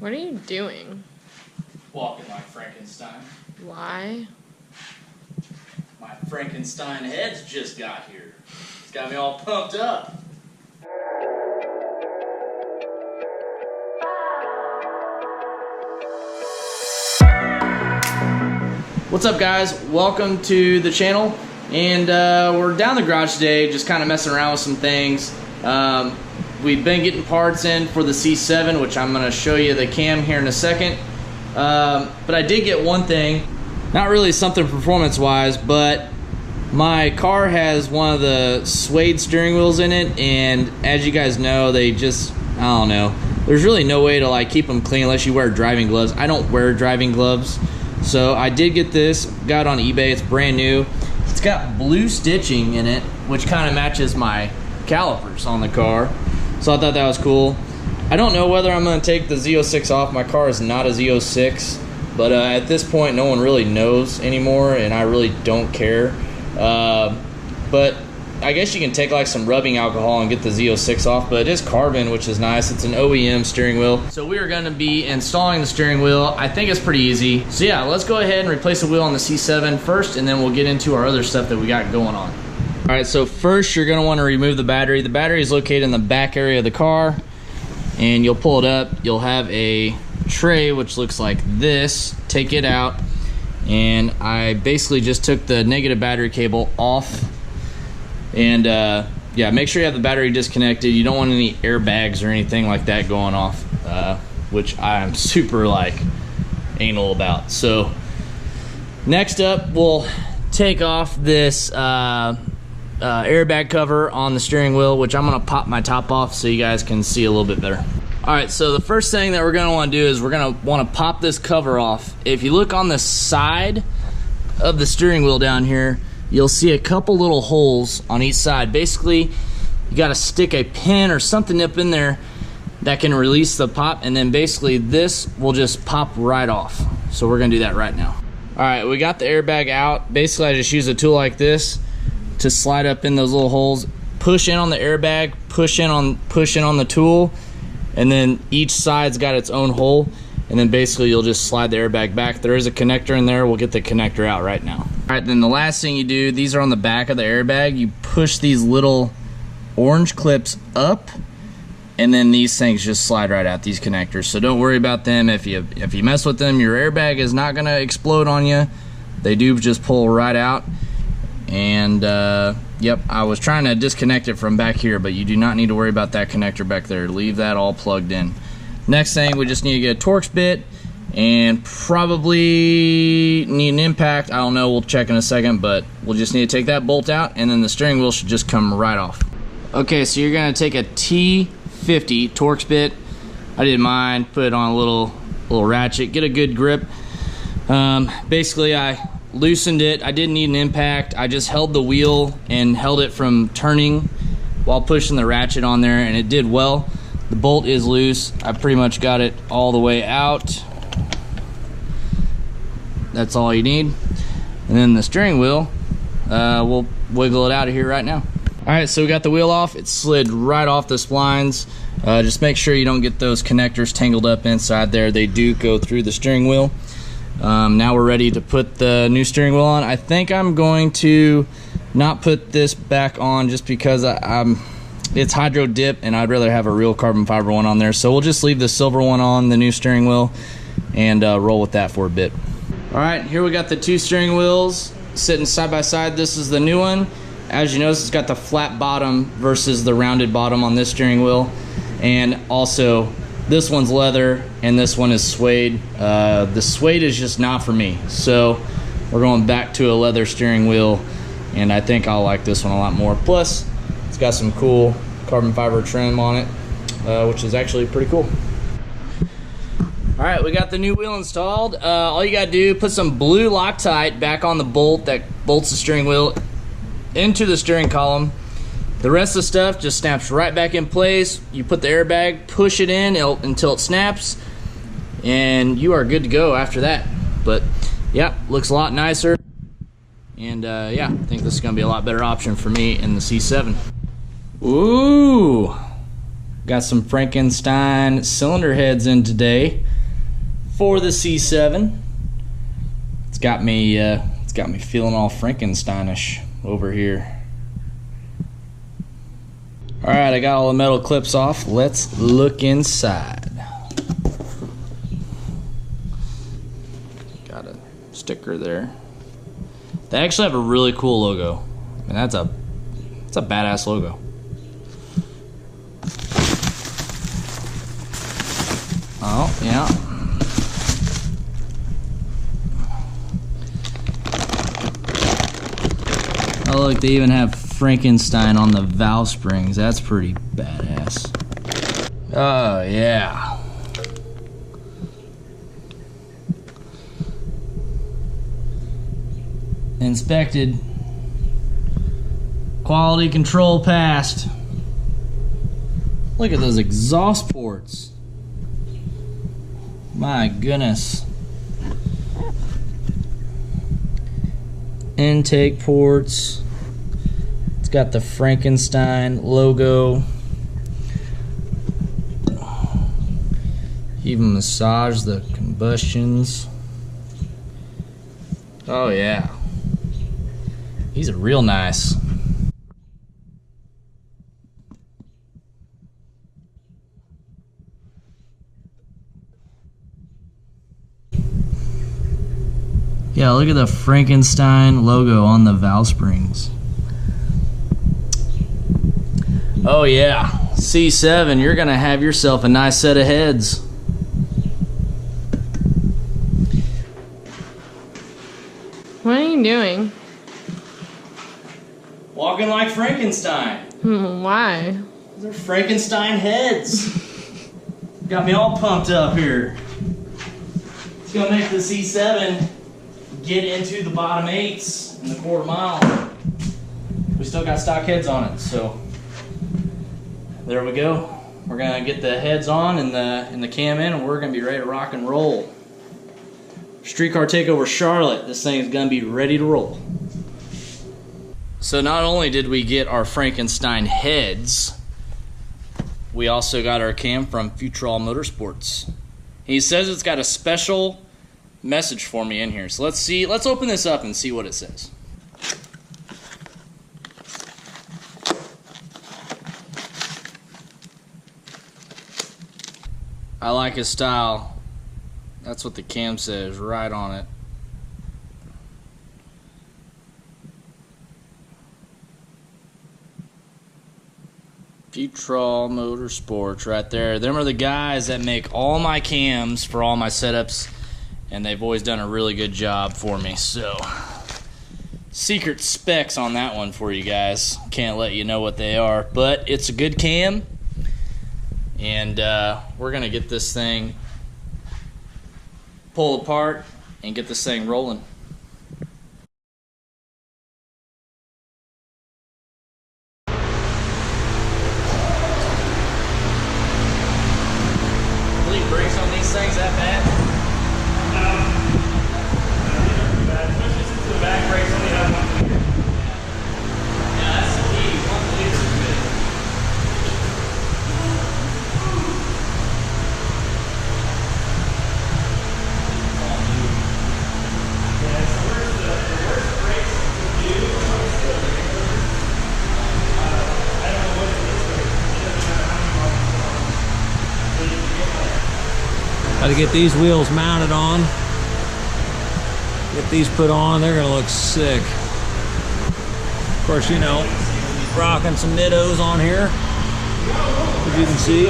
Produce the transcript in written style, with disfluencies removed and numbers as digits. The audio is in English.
What are you doing? Walking like Frankenstein. Why? My Frankenstein head's just got here. It's got me all pumped up. What's up, guys? Welcome to the channel. And we're down the garage today, just kind of messing around with some things. We've been getting parts in for the C7, which I'm going to show you the cam here in a second. But I did get one thing, not really something performance-wise, but my car has one of the suede steering wheels in it, and as you guys know, they just, I don't know, there's really no way to like keep them clean unless you wear driving gloves. I don't wear driving gloves, so I did get this, got it on eBay. It's brand new. It's got blue stitching in it, which kind of matches my calipers on the car, so I thought that was cool. I don't know whether I'm going to take the Z06 off. My car is not a Z06, but at this point no one really knows anymore, and I really don't care. But I guess you can take like some rubbing alcohol and get the Z06 off, but it is carbon, which is nice. It's an OEM steering wheel. So we are going to be installing the steering wheel. I think it's pretty easy. So yeah, let's go ahead and replace the wheel on the C7 first, and then we'll get into our other stuff that we got going on. All right, so first you're going to want to remove the battery. The battery is located in the back area of the car, and you'll pull it up. You'll have a tray which looks like this. Take it out, and I basically just took the negative battery cable off. And yeah, make sure you have the battery disconnected. You don't want any airbags or anything like that going off, which I'm super like anal about. So next up, we'll take off this airbag cover on the steering wheel, which I'm gonna pop my top off so you guys can see a little bit better. All right, so the first thing that we're gonna want to do is we're gonna want to pop this cover off. If you look on the side of the steering wheel down here, you'll see a couple little holes on each side. Basically, you got to stick a pin or something up in there that can release the pop, and then basically this will just pop right off. So we're gonna do that right now. All right, we got the airbag out. Basically, I just use a tool like this to slide up in those little holes, push in on the airbag, push in on the tool, and then each side's got its own hole, and then basically you'll just slide the airbag back. There is a connector in there. We'll get the connector out right now. All right, then the last thing you do, these are on the back of the airbag. You push these little orange clips up, and then these things just slide right out, these connectors. So don't worry about them. If you mess with them, your airbag is not gonna explode on you. They do just pull right out. And yep, I was trying to disconnect it from back here, but you do not need to worry about that connector back there. Leave that all plugged in. Next thing, we just need to get a Torx bit and probably need an impact. I don't know, we'll check in a second, but we'll just need to take that bolt out, and then the steering wheel should just come right off. Okay, so you're gonna take a T50 Torx bit. I did mine, put it on a little ratchet, get a good grip. Basically, I loosened it. I didn't need an impact. I just held the wheel and held it from turning while pushing the ratchet on there, and it did well. The bolt is loose. I pretty much got it all the way out. That's all you need. And then the steering wheel, we'll wiggle it out of here right now. All right, so we got the wheel off. It slid right off the splines. Just make sure you don't get those connectors tangled up inside there. They do go through the steering wheel. Now we're ready to put the new steering wheel on. I think I'm going to not put this back on just because it's hydro dip, and I'd rather have a real carbon fiber one on there. So we'll just leave the silver one on the new steering wheel and roll with that for a bit. All right, here we got the two steering wheels sitting side by side. This is the new one. As you notice, it's got the flat bottom versus the rounded bottom on this steering wheel. And also, this one's leather and this one is suede. The suede is just not for me. So we're going back to a leather steering wheel, and I think I'll like this one a lot more. Plus, it's got some cool carbon fiber trim on it, which is actually pretty cool. All right, we got the new wheel installed. All you gotta do, put some blue Loctite back on the bolt that bolts the steering wheel into the steering column. The rest of the stuff just snaps right back in place. You put the airbag, push it in until it snaps, and you are good to go after that. But yeah, looks a lot nicer. And yeah, I think this is gonna be a lot better option for me in the C7. Ooh, got some Frankenstein cylinder heads in today. for the C7. It's got me feeling all Frankensteinish over here. All right, I got all the metal clips off. Let's look inside. Got a sticker there. They actually have a really cool logo. I mean, that's a badass logo. Oh, yeah. Oh, look, they even have Frankenstein on the valve springs. That's pretty badass. Oh, yeah. Inspected. Quality control passed. Look at those exhaust ports. My goodness. Intake ports. It's got the Frankenstein logo. Even massage the combustions. Oh yeah. These are real nice. Yeah, look at the Frankenstein logo on the valve springs. Oh yeah, C7, you're gonna have yourself a nice set of heads. What are you doing? Walking like Frankenstein. Why? They're Frankenstein heads. Got me all pumped up here. It's gonna make the C7 get into the bottom 8s in the quarter mile. We still got stock heads on it, so there we go. We're gonna get the heads on and the cam in, and we're gonna be ready to rock and roll. Streetcar takeover Charlotte. This thing is gonna be ready to roll. So not only did we get our Frankenstein heads, we also got our cam from Futral Motorsports. He says it's got a special message for me in here. So let's see. Let's open this up and see what it says. I like his style. That's what the cam says right on it. Futral Motorsports right there. Them are the guys that make all my cams for all my setups, and they've always done a really good job for me. So, secret specs on that one for you guys. Can't let you know what they are, but it's a good cam, and we're going to get this thing pulled apart and get this thing rolling. Brakes on these things that bad? No. Especially since the back brakes only have 1 liter. Yeah, that's the key. 1 liter is good. Yeah, so the worst brakes to do I don't know what it is, but it doesn't matter how many miles it's on. So you can get like Got to get these wheels mounted on. Get these put on, they're gonna look sick. Of course, you know, rocking some Nittos on here, as you can see.